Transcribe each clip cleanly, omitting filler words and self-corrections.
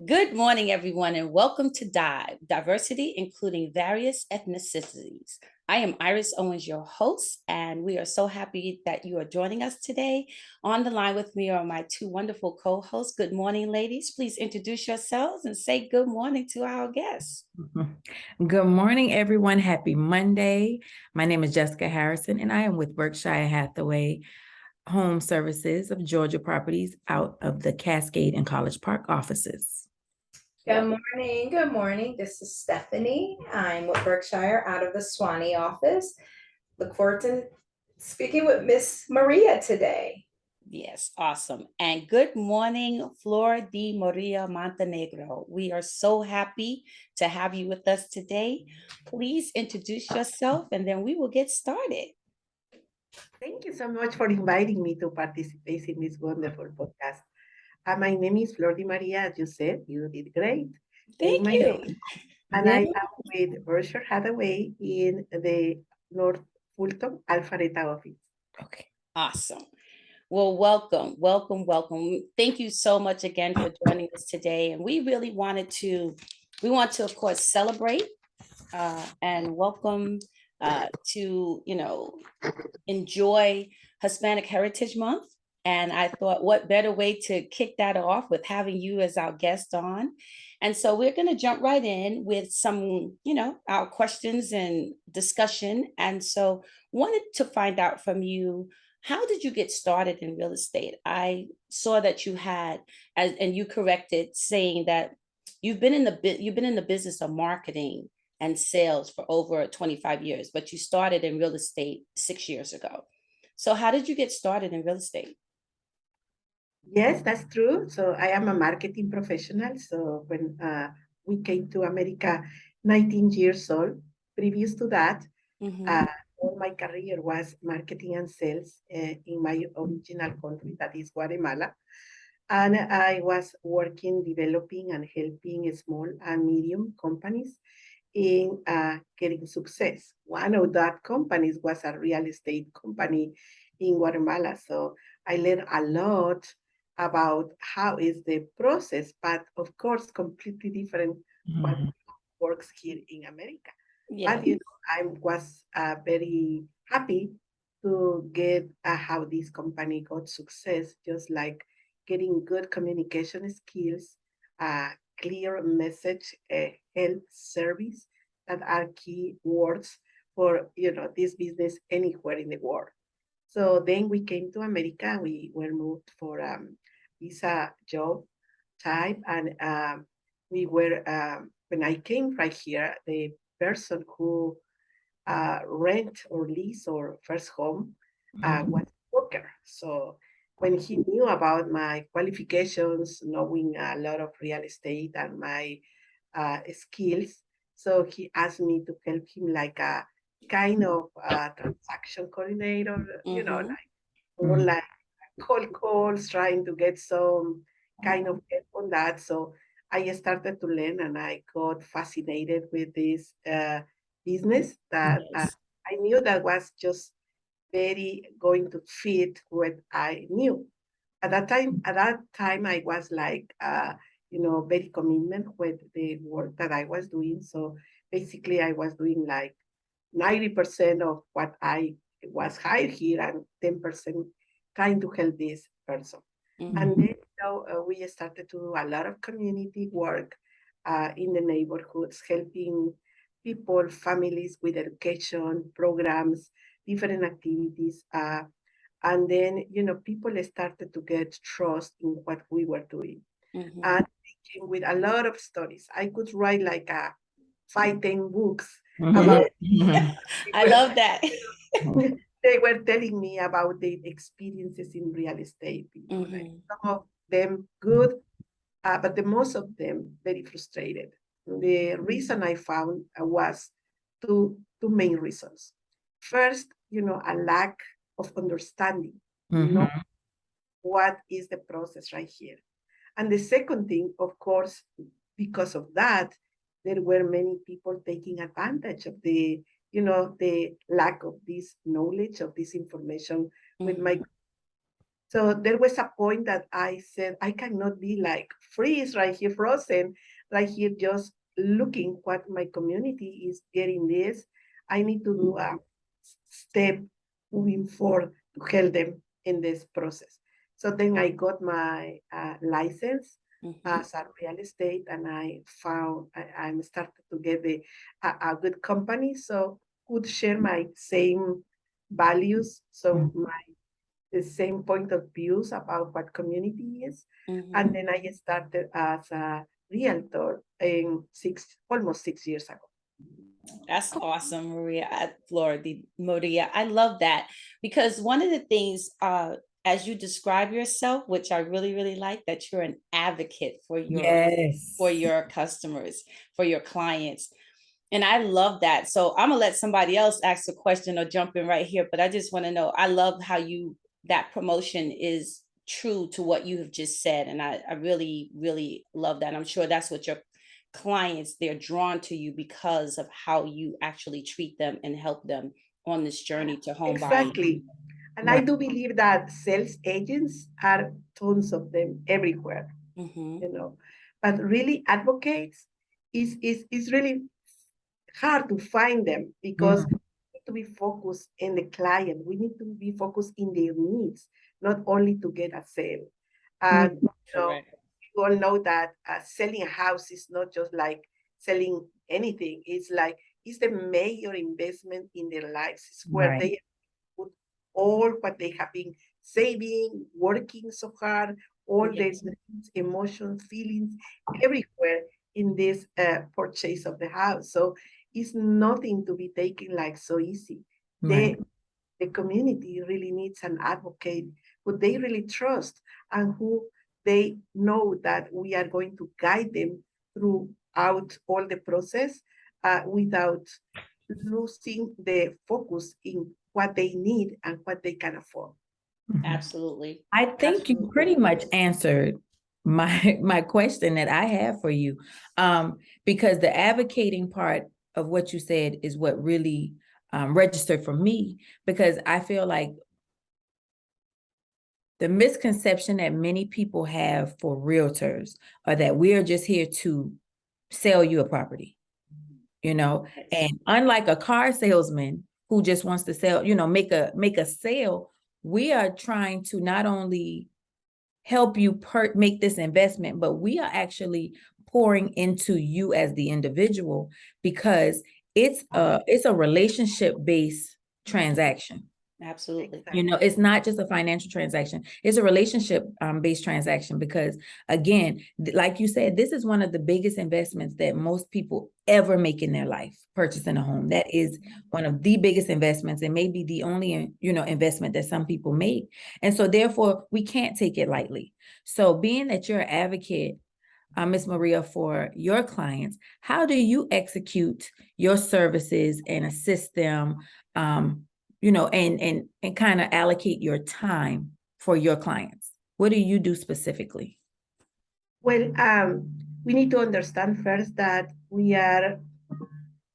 Good morning, everyone, and welcome to Dive, Diversity, including various ethnicities. I am Iris Owens, your host, and we are so happy that you are joining us today. On the line with me are my two wonderful co-hosts. Good morning, ladies. Please introduce yourselves and say good morning to our guests. Good morning, everyone. Happy Monday. My name is Jessica Harrison, and I am with Berkshire Hathaway Home Services of Georgia Properties out of the Cascade and College Park offices. Good morning. Good morning. This is Stephanie. I'm with Berkshire out of the Swanee office. Look forward to speaking with Miss Maria today. Yes, awesome. And good morning, Flor de Maria Montenegro. We are so happy to have you with us today. Please introduce yourself and then we will get started. Thank you so much for inviting me to participate in this wonderful podcast. My name is Flor de Maria. As you said, you did great. Thank you. And I am with Berkshire Hathaway in the North Fulton Alpharetta office. Okay, awesome. Well, welcome. Thank you so much again for joining us today. And we really want to, of course, celebrate and welcome to, enjoy Hispanic Heritage Month. And I thought, what better way to kick that off with having you as our guest on. And so we're going to jump right in with some, our questions and discussion. And so wanted to find out from you, how did you get started in real estate? I saw that you had, and you corrected saying that you've been in the business of marketing and sales for over 25 years, but you started in real estate 6 years ago. So how did you get started in real estate? Yes, that's true. So I am a marketing professional. So when we came to America, 19 years old, previous to that, all my career was marketing and sales in my original country, that is Guatemala. And I was working, developing and helping small and medium companies in getting success. One of that companies was a real estate company in Guatemala. So I learned a lot about how is the process, but of course, completely different what works here in America. Yeah. But I was very happy to get how this company got success, just like getting good communication skills, clear message, help, service, that are key words for this business anywhere in the world. So then we came to America. We were moved for visa job type, and we were when I came right here, the person who rent or lease or first home was a broker. So when he knew about my qualifications, knowing a lot of real estate and my skills, so he asked me to help him like a kind of transaction coordinator, like more like cold calls, trying to get some kind of help on that. So I started to learn and I got fascinated with this business that I knew that was just very going to fit what I knew. At that time, I was like, very commitment with the work that I was doing. So basically, I was doing like 90% of what I was hired here and 10% trying to help this person. And then we started to do a lot of community work in the neighborhoods, helping people, families with education programs, different activities. And then, people started to get trust in what we were doing. And they came with a lot of stories. I could write like 5-10 books about I love that. They were telling me about their experiences in real estate. Like some of them good, but the most of them very frustrated. The reason I found was two main reasons. First, a lack of understanding. What is the process right here? And the second thing, of course, because of that, there were many people taking advantage of the lack of this knowledge, of this information with my So there was a point that I said, I cannot be like freeze right here, frozen, right here, just looking what my community is getting this. I need to do a step moving forward to help them in this process. So then I got my license as a real estate, and I found I'm started to get a good company, so could share my same values, so the same point of views about what community is. And then I started as a realtor in almost 6 years ago. That's awesome, Flor de Maria. I love that because one of the things, as you describe yourself, which I really, really like, that you're an advocate for your customers, for your clients. And I love that. So I'm gonna let somebody else ask a question or jump in right here. But I just want to know, I love how that promotion is true to what you have just said. And I really, really love that. I'm sure that's what your clients, they're drawn to you because of how you actually treat them and help them on this journey to home buying. Exactly. And I do believe that sales agents are tons of them everywhere, but really advocates is really hard to find them, because we need to be focused in the client. We need to be focused in their needs, not only to get a sale. And you all know that selling a house is not just like selling anything. It's the major investment in their lives. It's where they put all what they have been saving, working so hard, all their emotions, feelings, everywhere in this purchase of the house. So it's nothing to be taken like so easy. The community really needs an advocate who they really trust and who they know that we are going to guide them throughout all the process without losing the focus in what they need and what they can afford. Absolutely. I think you pretty much answered my question that I have for you, because the advocating part of what you said is what really registered for me, because I feel like the misconception that many people have for realtors are that we are just here to sell you a property, and unlike a car salesman who just wants to sell, make a sale, we are trying to not only help you make this investment, but we are actually pouring into you as the individual, because it's a relationship-based transaction. Absolutely. It's not just a financial transaction. It's a relationship based transaction, because again, like you said, this is one of the biggest investments that most people ever make in their life, purchasing a home. That is one of the biggest investments, and maybe the only, investment that some people make. And so therefore we can't take it lightly. So being that you're an advocate, Ms. Maria, for your clients, how do you execute your services and assist them, and kind of allocate your time for your clients? What do you do specifically? Well, we need to understand first that we are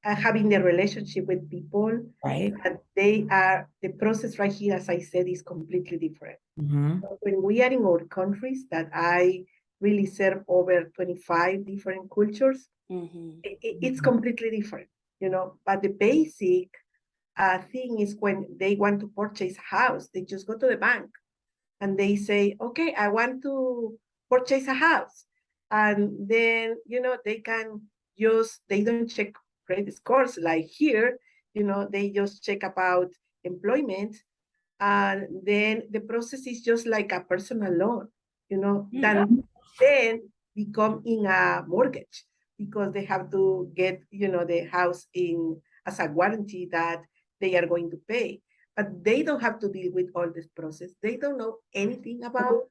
having the relationship with people, right? And the process right here, as I said, is completely different. So when we are in our countries that I really serve over 25 different cultures, it's completely different, but the basic thing is when they want to purchase a house, they just go to the bank and they say, okay, I want to purchase a house. And then, they don't check credit scores like here, they just check about employment. And then the process is just like a personal loan, then become in a mortgage, because they have to get, the house as a guarantee that they are going to pay. But they don't have to deal with all this process. They don't know anything about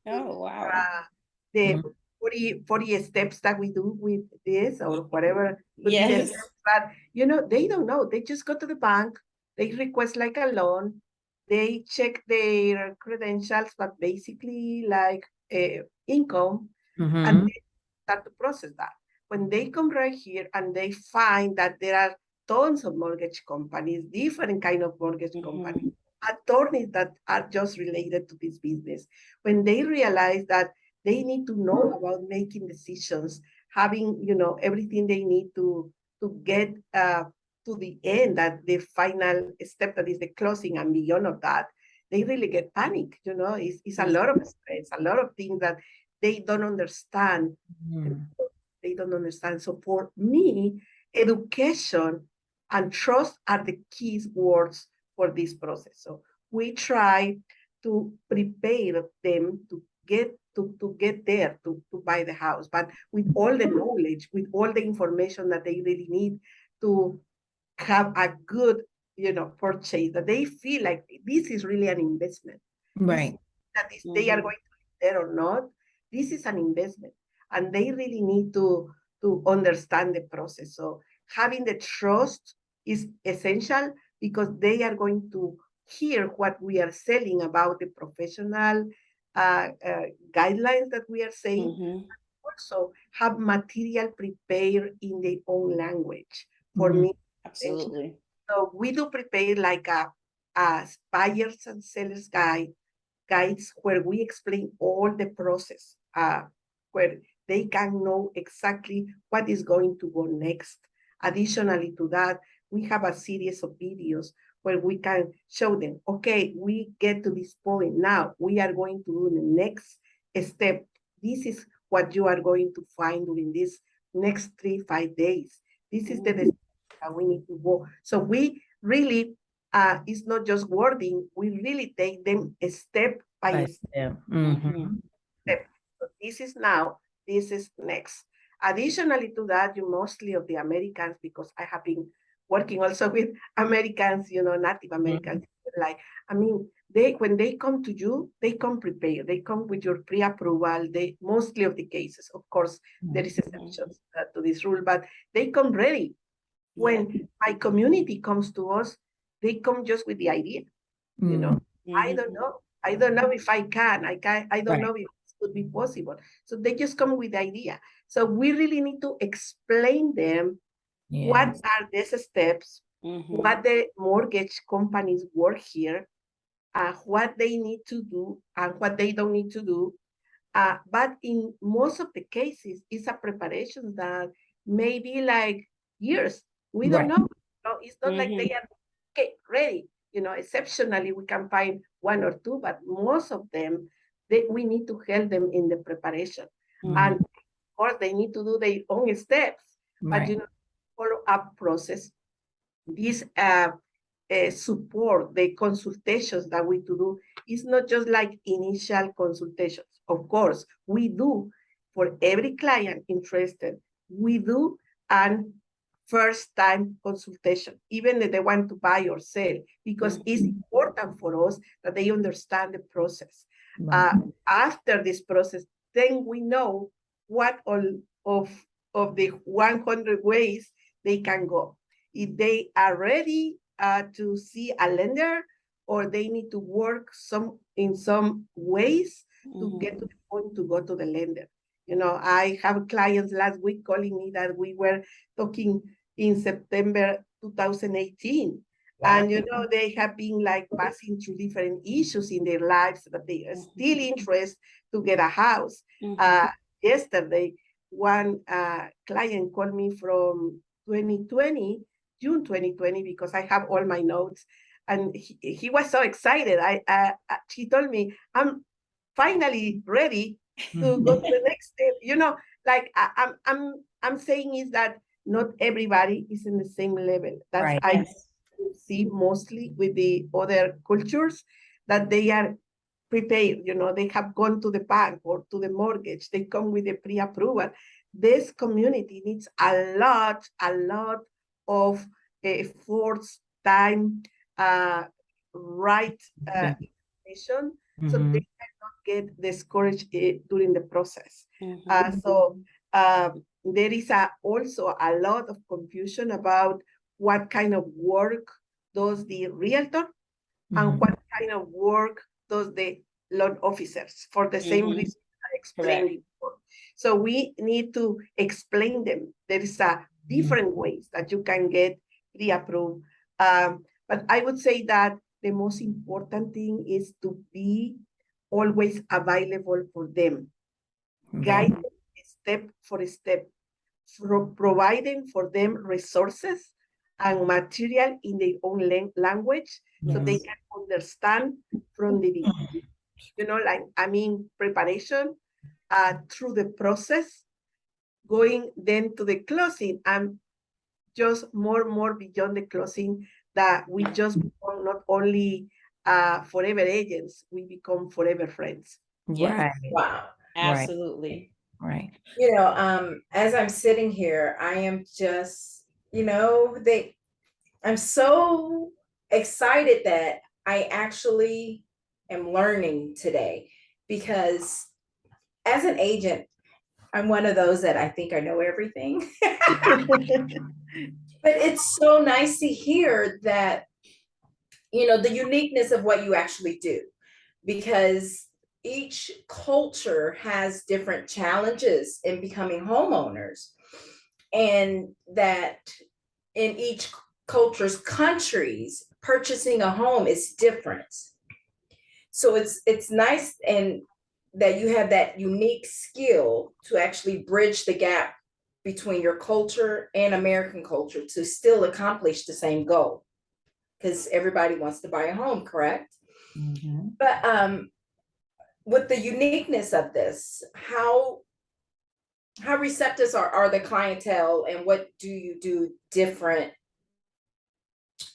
Oh, wow. The 40 steps that we do with this or whatever. Yes. But, they don't know. They just go to the bank. They request like a loan. They check their credentials, but basically like income, and they start to process that. When they come right here and they find that there are tons of mortgage companies, different kind of mortgage companies, attorneys that are just related to this business, when they realize that they need to know about making decisions, having, everything they need to get to the end, that the final step that is the closing and beyond of that, they really get panic. It's a lot of stress, a lot of things that they don't understand. Mhm. They don't understand. So for me, education and trust are the key words for this process. So we try to prepare them to get there to buy the house, but with all the knowledge, with all the information that they really need to have a good, purchase, that they feel like this is really an investment. Right. They are going to live there or not, this is an investment, and they really need to understand the process. So having the trust is essential, because they are going to hear what we are selling about the professional guidelines that we are saying. Also have material prepared in their own language. For me, Absolutely. so we do prepare like a buyers and sellers guides where we explain all the process, where they can know exactly what is going to go next. Additionally to that, we have a series of videos where we can show them, okay, we get to this point now, we are going to do the next step. This is what you are going to find during this next 3-5 days. This is the decision that we need to go. So we really, it's not just wording, we really take them step by step. So this is now, this is next. Additionally to that, you mostly of the Americans, because I have been working also with Americans, Native Americans, like, when they come to you, they come prepared. They come with your pre-approval. They mostly of the cases, of course, there is exceptions to this rule, but they come ready. When my community comes to us, they come just with the idea. I don't know. I don't know if I can. I don't know if it could be possible. So they just come with the idea. So we really need to explain them what are these steps, what the mortgage companies work here, what they need to do and what they don't need to do. But in most of the cases, it's a preparation that may be like years. We don't know. No, it's not like they are ready. Exceptionally, we can find one or two, but most of them, we need to help them in the preparation. And of course, they need to do their own steps. But follow-up process, this support, the consultations that we do, is not just like initial consultations. Of course, we do for every client interested, we do an first-time consultation, even if they want to buy or sell, because it's important for us that they understand the process. After this process, then we know what all of the 100 ways they can go. If they are ready to see a lender, or they need to work in some ways to get to the point to go to the lender. I have clients last week calling me that we were talking in September 2018. And, they have been like passing through different issues in their lives, but they are still interested to get a house. Yesterday, one client called me from 2020, June 2020, because I have all my notes. And he was so excited. He told me, I'm finally ready to go to the next step. Like I'm saying is that not everybody is in the same level. That's I see mostly with the other cultures, that they are prepared. They have gone to the bank or to the mortgage. They come with a pre-approval. This community needs a lot of efforts, time, information, so they cannot get discouraged during the process. So there is also a lot of confusion about what kind of work does the realtor and what kind of work does the loan officers, for the same reason I explained before. So we need to explain them. There is different ways that you can get pre-approved. But I would say that the most important thing is to be always available for them, guide them step for step, providing for them resources and material in their own language so they can understand from the beginning. You know, like, I mean, preparation through the process, going then to the closing, and just more beyond the closing, that we just become not only forever agents, we become forever friends. Right. Wow. Absolutely. Right. You know, as I'm sitting here, I am just, you know, I'm so excited that I actually am learning today, because as an agent, I'm one of those that I think I know everything. But it's so nice to hear that, you know, the uniqueness of what you actually do, because each culture has different challenges in becoming homeowners, and that in each culture's countries, purchasing a home is different. So it's nice and that you have that unique skill to actually bridge the gap between your culture and American culture to still accomplish the same goal, because everybody wants to buy a home, correct? But with the uniqueness of this, how receptive are the clientele, and what do you do different?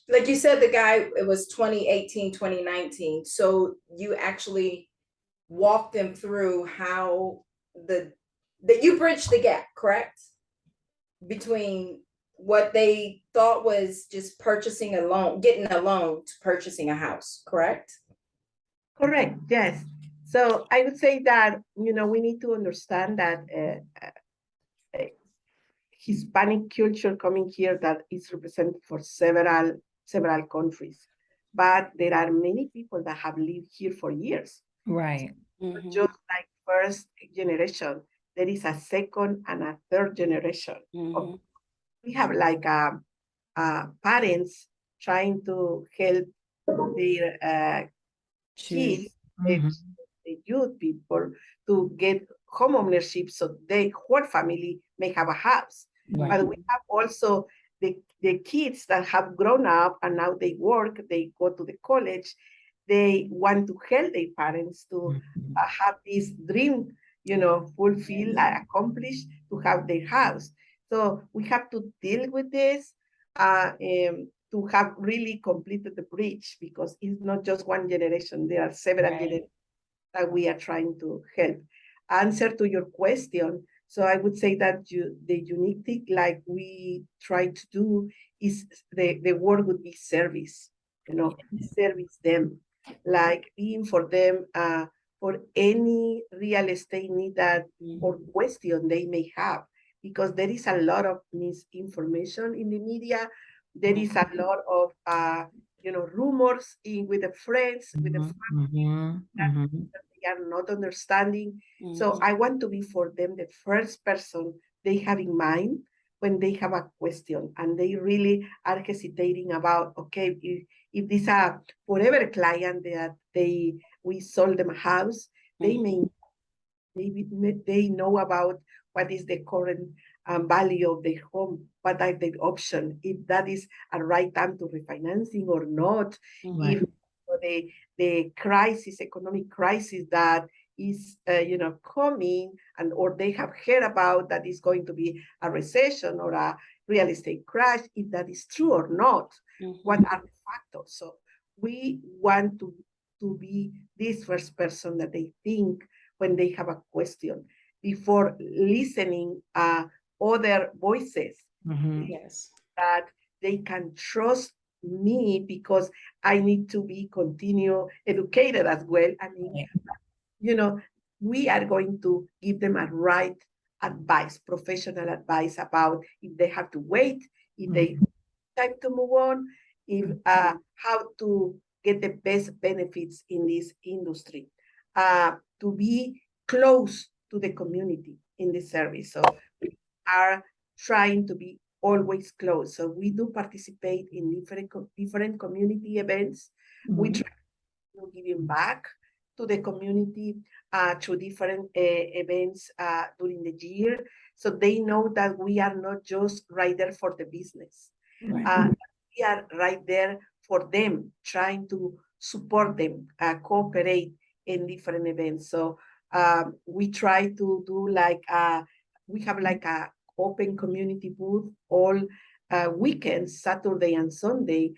Like you said, the guy, it was 2018, 2019. So you actually walk them through how that you bridge the gap, correct? Between what they thought was just purchasing a loan, getting a loan, to purchasing a house, correct? Correct, yes. So I would say that, you know, we need to understand that Hispanic culture coming here that is represented for several countries, but there are many people that have lived here for years. Right. Just like first generation, there is a second and a third generation. We have like parents trying to help their kids, the youth people, to get home ownership so the whole family may have a house. Right. But we have also the kids that have grown up and now they work, they go to the college, they want to help their parents to have this dream, you know, fulfilled, accomplished, to have their house. So we have to deal with this to have really completed the bridge, because it's not just one generation, there are several generations that we are trying to help. Answer to your question, so I would say that the unique thing like we try to do is the word would be service, you know, service them, like being for them for any real estate need that or question they may have, because there is a lot of misinformation in the media. There is a lot of you know, rumors with the friends, with the family, that they are not understanding. So I want to be for them the first person they have in mind when they have a question and they really are hesitating about, okay, if this a forever client that we sold them a house, they know about what is the current value of the home, what are the option, if that is a right time to refinancing or not, if the crisis, economic crisis that is you know, coming, and or they have heard about that is going to be a recession or a real estate crash, if that is true or not, what are the factors. So we want to be this first person that they think when they have a question, before listening other voices, that they can trust me, because I need to be continue educated as well. I mean, you know, we are going to give them a right advice, professional advice about if they have to wait, if they time to move on, if how to get the best benefits in this industry, to be close to the community in the service. So we are trying to be always close. So we do participate in different community events. We Mhm. try to giving back to the community through different events during the year. So they know that we are not just right there for the business. Right. We are right there for them, trying to support them, cooperate in different events. So we try to do like, we have like a open community booth all weekends, Saturday and Sunday.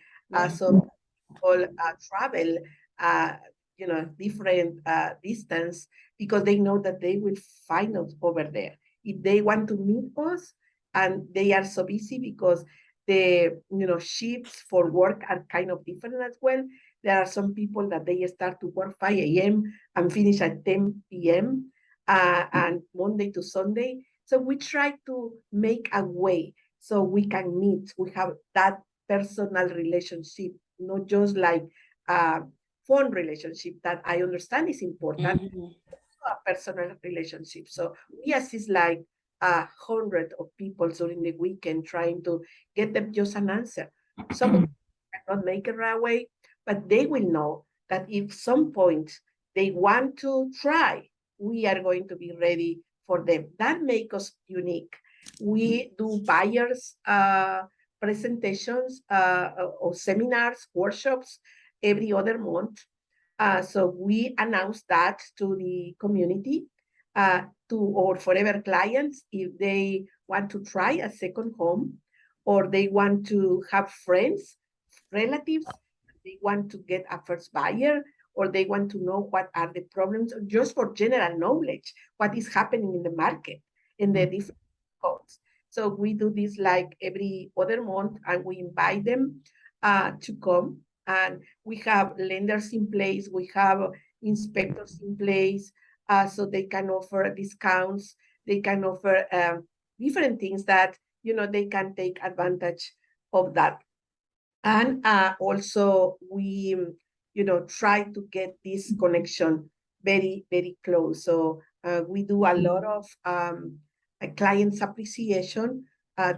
So people travel, uh, different distance because they know that they will find us over there. If they want to meet us, and they are so busy because the shifts for work are kind of different as well. There are some people that they start to work 5 a.m. and finish at 10 p.m. And Monday to Sunday. So we try to make a way so we can meet. We have that personal relationship, not just like a phone relationship that I understand is important, Mhm. a personal relationship. So we assist like 100 of people during the weekend trying to get them just an answer. Some of them cannot make it right away, but they will know that if some point they want to try, we are going to be ready for them. That makes us unique. We do buyers presentations or seminars, workshops every other month. So we announced that to the community, to our forever clients, if they want to try a second home, or they want to have friends, relatives, they want to get a first buyer, or they want to know what are the problems, just for general knowledge, what is happening in the market, in the different codes. So we do this like every other month, and we invite them to come. And we have lenders in place, we have inspectors in place, so they can offer discounts, they can offer different things that they can take advantage of that. And also we try to get this connection very, very close. So we do a lot of clients appreciation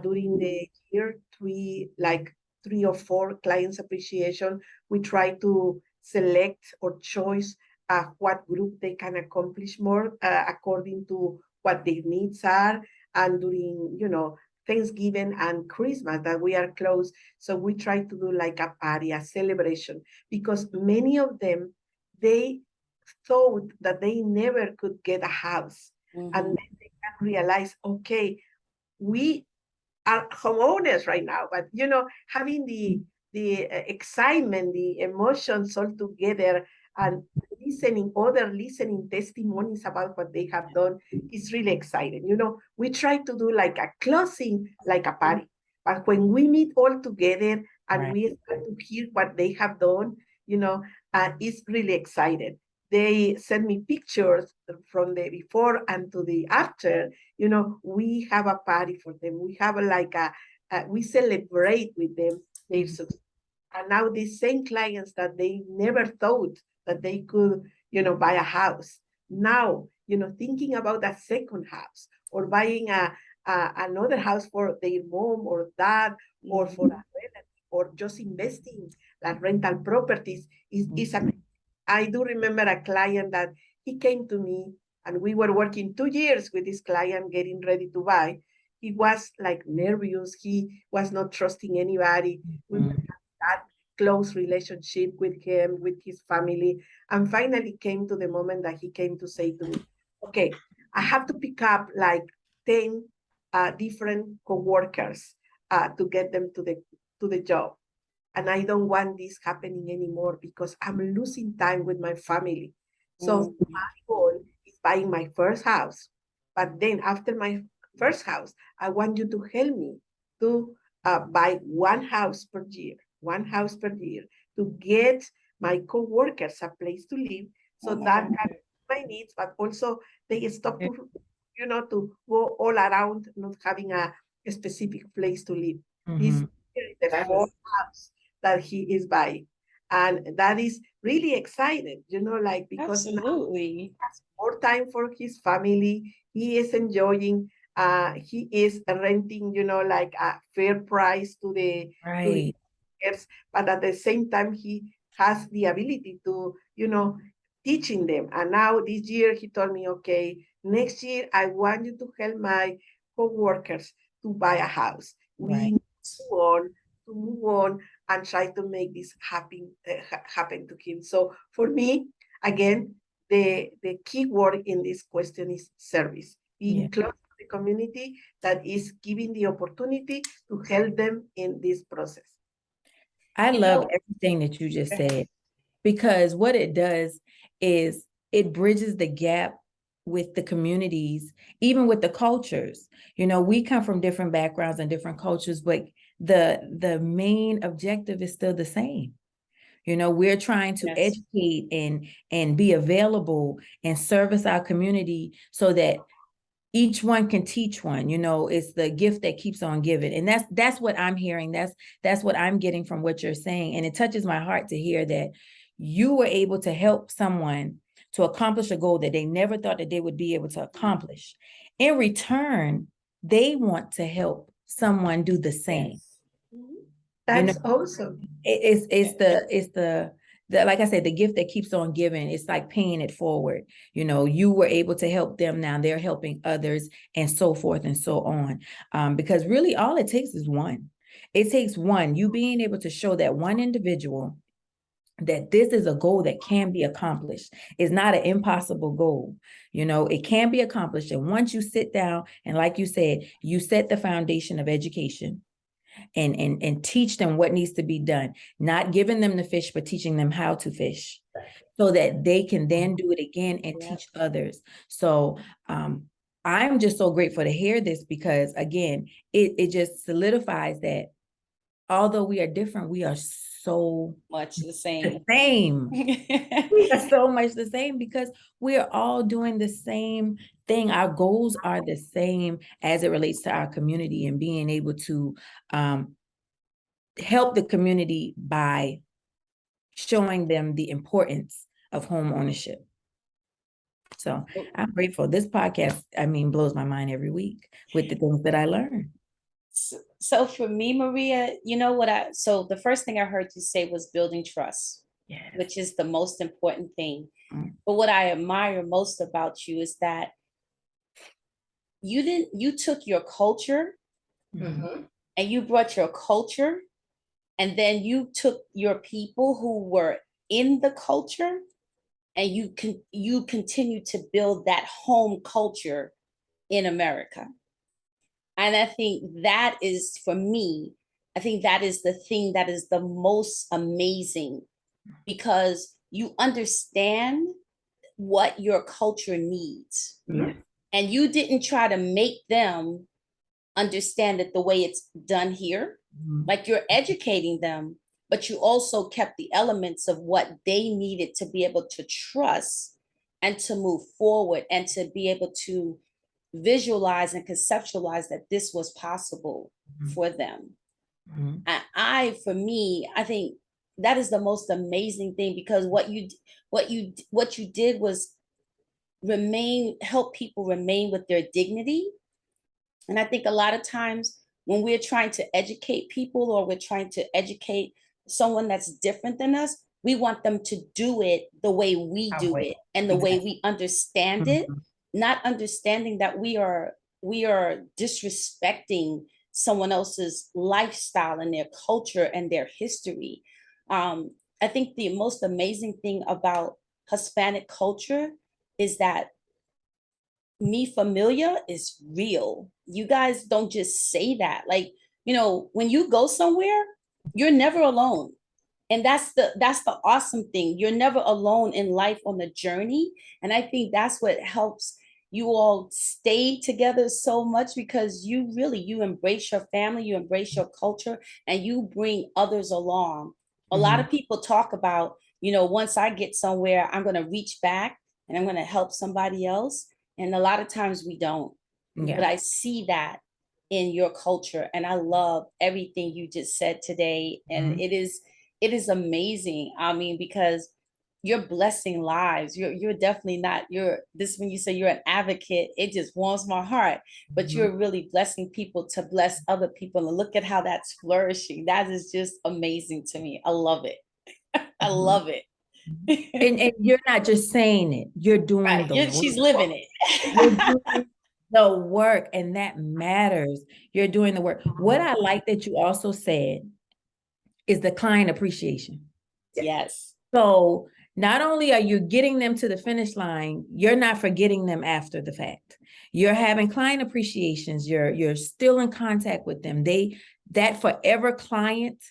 during the year, three or four clients appreciation. We try to select or choose what group they can accomplish more according to what their needs are. And during Thanksgiving and Christmas that we are close, so we try to do like a party, a celebration, because many of them, they thought that they never could get a house. And Mhm. then they can realize, okay, we are homeowners right now, but having the excitement, the emotions all together, and listening testimonies about what they have done is really exciting. We try to do like a closing, like a party, but when we meet all together and Right. we start to hear what they have done, it's really exciting. They send me pictures from the before and to the after. We have a party for them. We have we celebrate with them their success. And now these same clients that they never thought that they could, buy a house. Now, thinking about a second house, or buying another house for their mom or dad, or for a relative, or just investing like rental properties is a. I do remember a client that he came to me, and we were working 2 years with this client getting ready to buy. He was like nervous. He was not trusting anybody. We were having that close relationship with him, with his family. And finally came to the moment that he came to say to me, okay, I have to pick up like 10 different coworkers to get them to the job. And I don't want this happening anymore because I'm losing time with my family. So Mhm. my goal is buying my first house. But then after my first house, I want you to help me to buy one house per year, to get my coworkers a place to live, so that can meet my needs, but also they stop to go all around not having a specific place to live. This Mhm. is the fourth house that he is buying. And that is really exciting, like, because now Absolutely. he has more time for his family. He is enjoying, he is renting, like a fair price to the Right. years, but at the same time, he has the ability to, teaching them. And now this year he told me, okay, next year I want you to help my co-workers to buy a house. Right. We move on and try to make this happen to him. So for me, again, the key word in this question is service. Being close to the community that is giving the opportunity to help them in this process. I love everything that you just said, because what it does is it bridges the gap with the communities, even with the cultures. We come from different backgrounds and different cultures, but the main objective is still the same. We're trying to educate and be available and service our community so that each one can teach one. It's the gift that keeps on giving. And that's what I'm hearing. That's what I'm getting from what you're saying. And it touches my heart to hear that you were able to help someone to accomplish a goal that they never thought that they would be able to accomplish. In return, they want to help someone do the same. That's awesome. It's the like I said, the gift that keeps on giving. It's like paying it forward. You were able to help them, now they're helping others, and so forth and so on. Because really all it takes is one. It takes one, you being able to show that one individual that this is a goal that can be accomplished. It's not an impossible goal. It can be accomplished. And once you sit down and, like you said, you set the foundation of education and teach them what needs to be done, not giving them the fish, but teaching them how to fish so that they can then do it again and teach others. So I'm just so grateful to hear this, because again, it just solidifies that although we are different, we are so much the same. We are so much the same, because we are all doing the same thing. Our goals are the same as it relates to our community, and being able to help the community by showing them the importance of home ownership. So I'm grateful. This podcast, blows my mind every week with the things that I learn. So for me, Maria, so the first thing I heard you say was building trust, which is the most important thing. But what I admire most about you is that you took your culture and you brought your culture, and then you took your people who were in the culture, and you continue to build that home culture in America. And I think that is, for me, I think that is the thing that is the most amazing, because you understand what your culture needs. And you didn't try to make them understand it the way it's done here. Like, you're educating them, but you also kept the elements of what they needed to be able to trust and to move forward and to be able to visualize and conceptualize that this was possible for them. And for me, I think that is the most amazing thing, because what you did was help people remain with their dignity. And I think a lot of times when we're trying to educate people, or we're trying to educate someone that's different than us, we want them to do it the way we do it and the way we understand it, not understanding that we are disrespecting someone else's lifestyle and their culture and their history. I think the most amazing thing about Hispanic culture is that mi familia is real. You guys don't just say that. Like, when you go somewhere, you're never alone. And that's the awesome thing. You're never alone in life on the journey. And I think that's what helps you all stay together so much, because you embrace your family, you embrace your culture, and you bring others along. A lot of people talk about, once I get somewhere, I'm going to reach back and I'm going to help somebody else. And a lot of times we don't. But I see that in your culture, and I love everything you just said today. And it is amazing. Because you're blessing lives. You're definitely not, when you say you're an advocate, it just warms my heart, but you're really blessing people to bless other people. And look at how that's flourishing. That is just amazing to me. I love it. I love it. And you're not just saying it, you're doing Right. the She's work. living You're it. doing the work, and that matters. You're doing the work. What I like that you also said is the client appreciation. Yes. So not only are you getting them to the finish line, you're not forgetting them after the fact. You're having client appreciations. You're still in contact with them. That forever client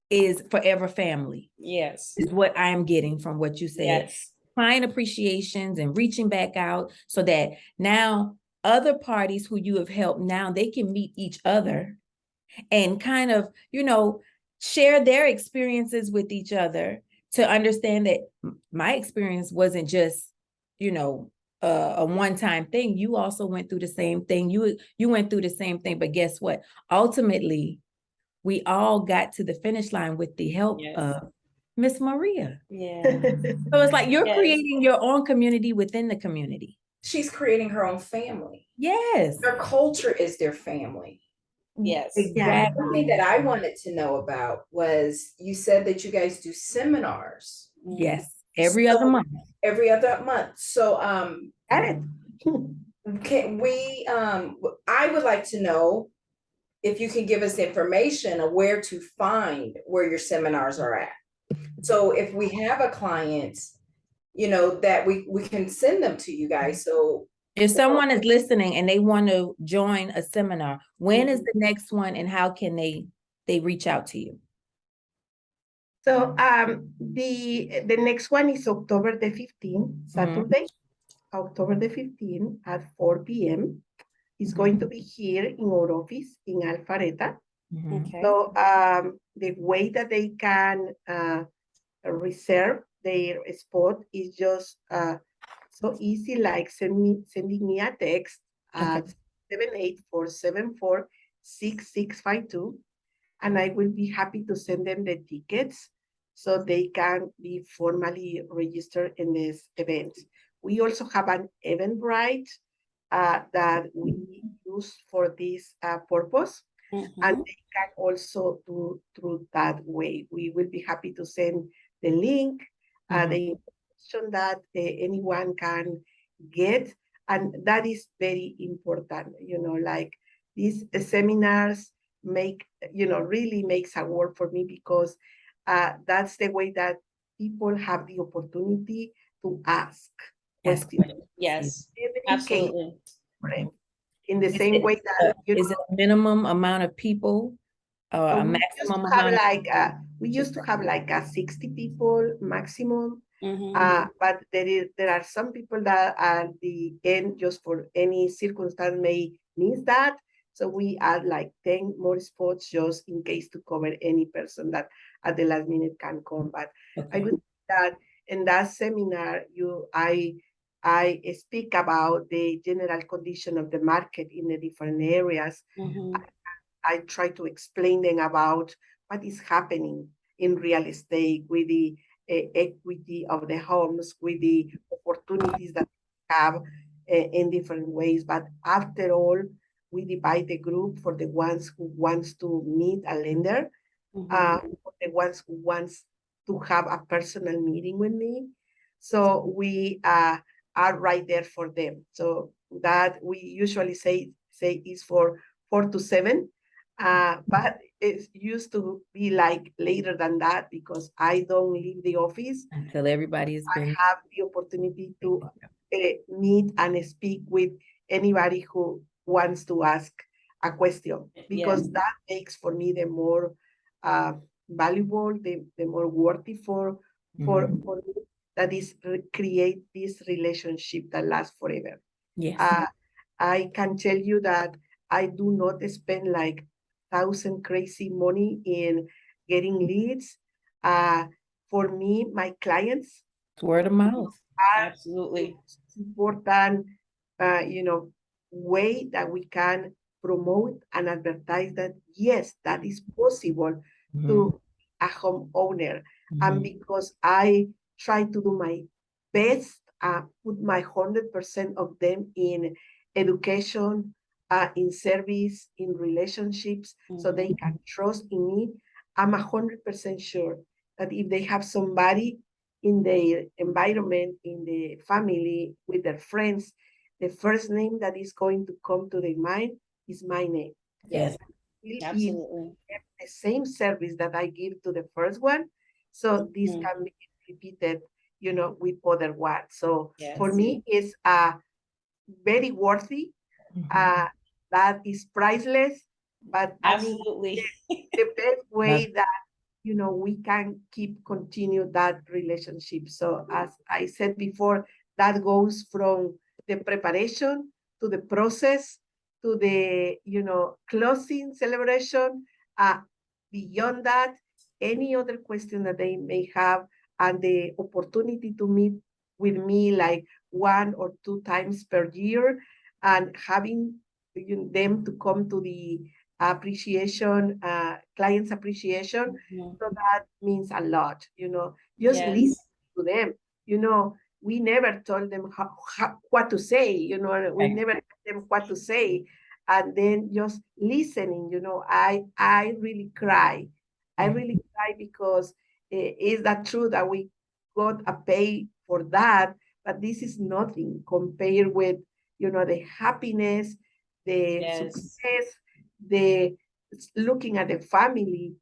is forever family, Yes. is what I'm getting from what you said. Yes. Client appreciations and reaching back out so that now other parties who you have helped, now they can meet each other and kind of, share their experiences with each other to understand that my experience wasn't just, a one-time thing. You also went through the same thing. You went through the same thing, but guess what? Ultimately, we all got to the finish line with the help Yes. of Miss Maria. Yeah. So it's like you're Yes. creating your own community within the community. She's creating her own family. Yes. Their culture is their family. Yes. Exactly. One thing that I wanted to know about was you said that you guys do seminars Yes. Every other month. every other month. So Got it. can we I would like to know if you can give us information of where to find where your seminars are at. So if we have a client, that we can send them to you guys. So If someone is listening and they want to join a seminar, when is the next one and how can they reach out to you? So the next one is October the 15th, Saturday, October the 15th at 4 p.m. It's going to be here in our office in Alpharetta. Okay. So the way that they can reserve their spot is just so easy, like sending me a text at 784746652, and I will be happy to send them the tickets so they can be formally registered in this event. We also have an Eventbrite that we use for this purpose, and they can also do through that way. We will be happy to send the link, the information that anyone can get, and that is very important. Like these seminars really makes a work for me because that's the way that people have the opportunity to ask questions. Yes. Everything Absolutely. in the same way that Is it a minimum amount of people or a maximum amount? We used to have like 60 people maximum. Mhm. But there are some people that at the end, just for any circumstance, may miss that. So we add like 10 more spots just in case to cover any person that at the last minute can come. But I would say that in that seminar, I speak about the general condition of the market in the different areas. Mhm. I try to explain them about what is happening in real estate with the equity of the homes, with the opportunities that we have in different ways. But after all, we divide the group for the ones who wants to meet a lender, for the ones who wants to have a personal meeting with me. So we are right there for them. So that we usually say is for 4 to 7. But it used to be like later than that because I don't leave the office until everybody has been. I have the opportunity to meet and speak with anybody who wants to ask a question, because that makes for me the more valuable, the more worthy for me, that is create this relationship that lasts forever. Yes. I can tell you that I do not spend like 1,000 crazy money in getting leads. For me, my clients, Word of mouth. Absolutely. important, way that we can promote and advertise that, yes, that is possible to a homeowner. And because I try to do my best, put my 100% of them in education, in service, in relationships, so they can trust in me, I'm 100% sure that if they have somebody in their environment, in the family, with their friends, the first name that is going to come to their mind is my name. Yes, Will give absolutely. the same service that I give to the first one. So this Mhm. can be repeated, with other ones. So for Yes. me, it's very worthy. Mhm. That is priceless. But I mean, Absolutely. the best way that we can continue that relationship. So as I said before, that goes from the preparation to the process to the closing celebration. Beyond that, any other question that they may have, and the opportunity to meet with me like 1 or 2 times per year, and having them to come to the appreciation, clients appreciation. Mhm. So that means a lot, just Yes. listen to them. We never told them what to say, we Right. never told them what to say. And then just listening, I really cry. I really cry because is that true that we got a pay for that? But this is nothing compared with, the happiness, the Yes. success, the looking at the family,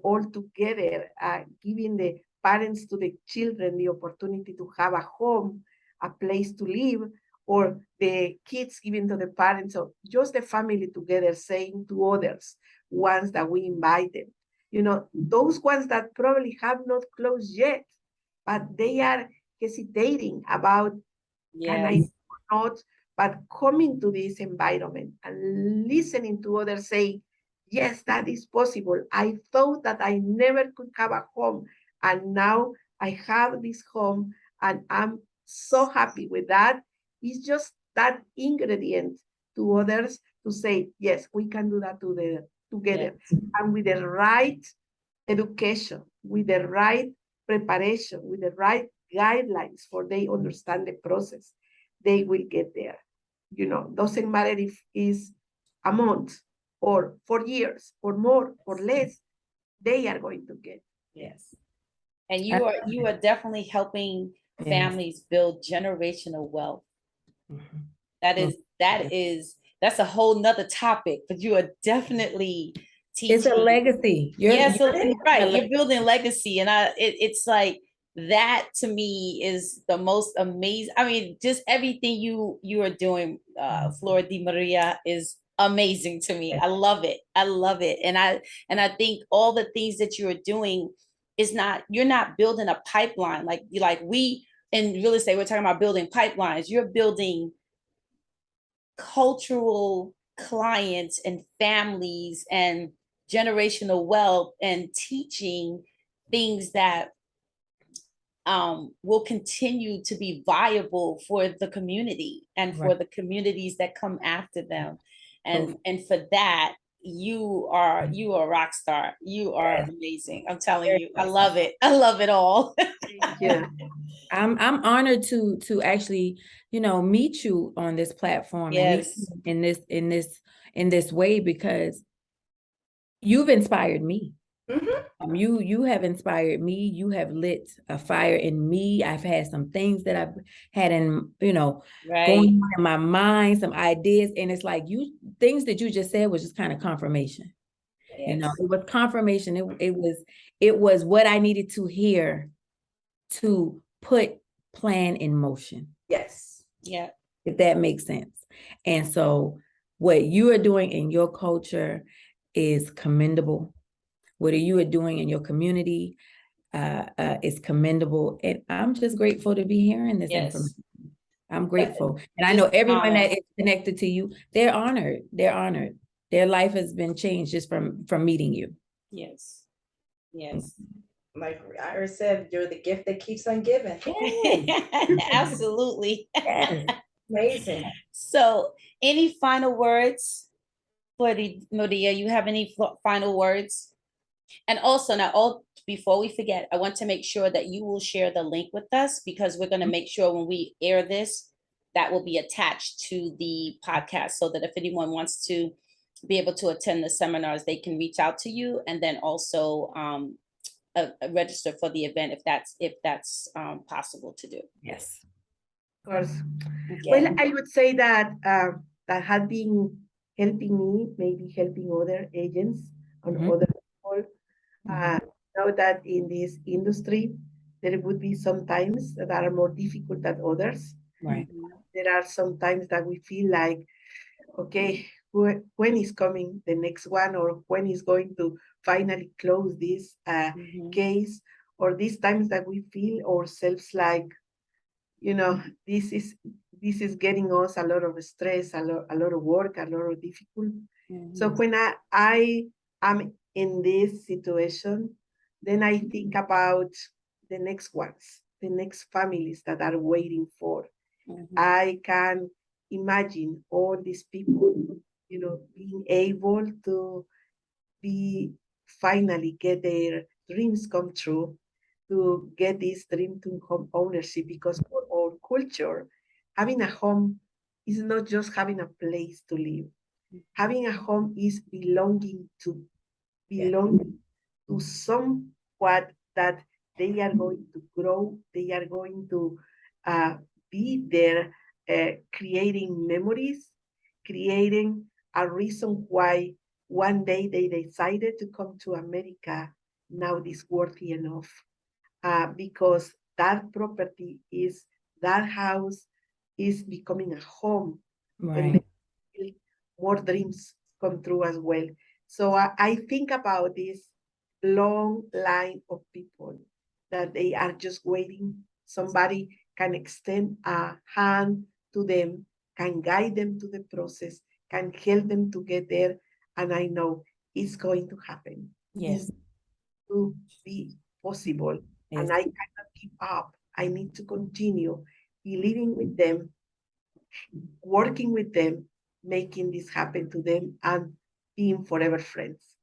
all together, giving the parents to the children the opportunity to have a home, a place to live, or the kids giving to the parents, or just the family together saying to others, ones that we invite them, those ones that probably have not closed yet, but they are hesitating about can I Yes. or not, but coming to this environment and listening to others say, yes, that is possible. I thought that I never could have a home, and now I have this home, and I'm so happy with that. It's just that ingredient to others to say, yes, we can do that together. Yes. And with the right education, with the right preparation, with the right guidelines for they understand the process, they will get there. Doesn't matter if it's a month or 4 years or more or less, they are going to get. Yes. And I- you are definitely helping Yes. families build generational wealth. Mhm. That's a whole nother topic, but you are definitely It's a teaching. legacy. Yes, so, building right. a You're building legacy, and it's like that to me is the most amazing. I mean, just everything you are doing, Flor de Maria, is amazing to me. I love it. I love it, and I think all the things that you are doing is not, you're not building a pipeline like we in real estate. We're talking about building pipelines. You're building cultural clients and families and generational wealth and teaching things that will continue to be viable for the community and for Right. the communities that come after them. So- And for that, you are a rock star. You are amazing. I'm telling you, I love it. I love it all. Thank you. I'm honored to actually, meet you on this platform and meet Yes. you in this way, because you've inspired me. You have inspired me. You have lit a fire in me. I've had some things that I've had in, Right. going on in my mind, some ideas. And it's like things that you just said was just kind of confirmation. Yes. It was confirmation. It was what I needed to hear to put plan in motion, Yes. Yeah. if that makes sense. And so what you are doing in your culture is commendable. What you are doing in your community is commendable. And I'm just grateful to be hearing this Yes. information. I'm grateful. And I know everyone that is connected to you, they're honored. They're honored. Their life has been changed just from meeting you. Yes. Yes. Like Ira said, you're the gift that keeps on giving. Absolutely. Yes. Amazing. So, any final words, Maria? You have any final words? And also, now, before we forget, I want to make sure that you will share the link with us, because we're going to make sure when we air this, that will be attached to the podcast, so that if anyone wants to be able to attend the seminars, they can reach out to you. And then also register for the event if that's possible to do. Yes. Of course. Okay. Well, I would say that that had been helping me, maybe helping other agents and Mhm. other people. Know that in this industry, there would be some times that are more difficult than others. Right. There are some times that we feel like, okay, when is coming the next one, or when is going to finally close this Mhm. case, or these times that we feel ourselves like, this is getting us a lot of stress, a lot of work, a lot of difficult. So Mhm. when I am in this situation, then I think about the next ones, the next families that are waiting for. Mhm. I can imagine all these people, being able to be finally get their dreams come true, to get this dream to home ownership, because for our culture, having a home is not just having a place to live. Having a home is belonging to somewhat that they are going to grow, they are going to be there, creating memories, creating a reason why one day they decided to come to America. Now it is worthy enough, because that property is, that house is becoming a home, and Right. more dreams come true as well. So I think about this long line of people that they are just waiting. Somebody can extend a hand to them, can guide them to the process, can help them to get there. And I know it's going to happen. Yes. It's to be possible. Yes. And I cannot give up. I need to continue believing with them, working with them, making this happen to them, and being forever friends.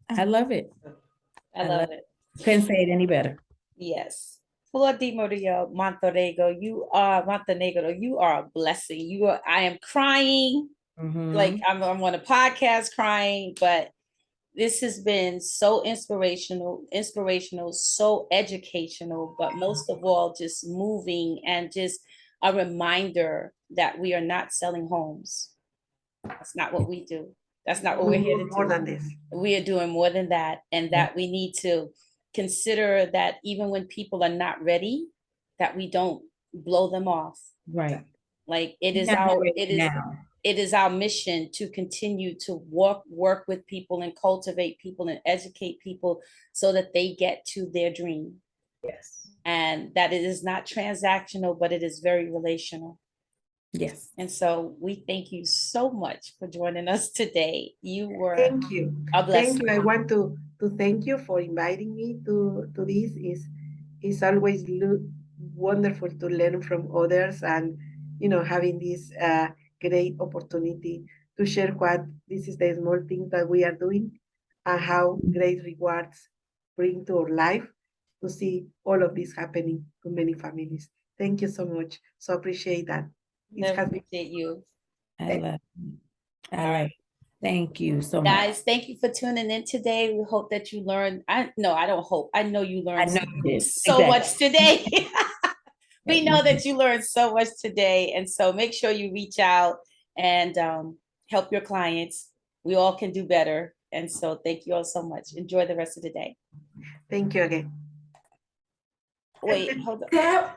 I love it. I love it. Couldn't say it any better. Yes. Flor de Maria Montenegro, you are a blessing. I am crying. Mhm. Like I'm on a podcast crying, but this has been so inspirational, so educational, but most of all, just moving and just a reminder that we are not selling homes. That's not what we do. That's not what we're here to More do. than this. We are doing more than that, and that we need to consider that even when people are not ready, that we don't blow them off. Right. Like it is Not our ready now. it is our mission to continue to work with people and cultivate people and educate people so that they get to their dream. Yes. And that it is not transactional, but it is very relational. Yes. And so we thank you so much for joining us today. You were Thank you. a blessing. Thank you. I want to thank you for inviting me to this. Is always wonderful to learn from others, and having this great opportunity to share what this is the small thing that we are doing, and how great rewards bring to our life to see all of this happening to many families. Thank you so much. So appreciate that. I appreciate you. I love it. All right. Thank you so much. Guys, thank you for tuning in today. We hope that you learned. I don't hope. I know you learned so much today. We know that you learned so much today. And so make sure you reach out and help your clients. We all can do better. And so thank you all so much. Enjoy the rest of the day. Thank you again. Wait, hold on.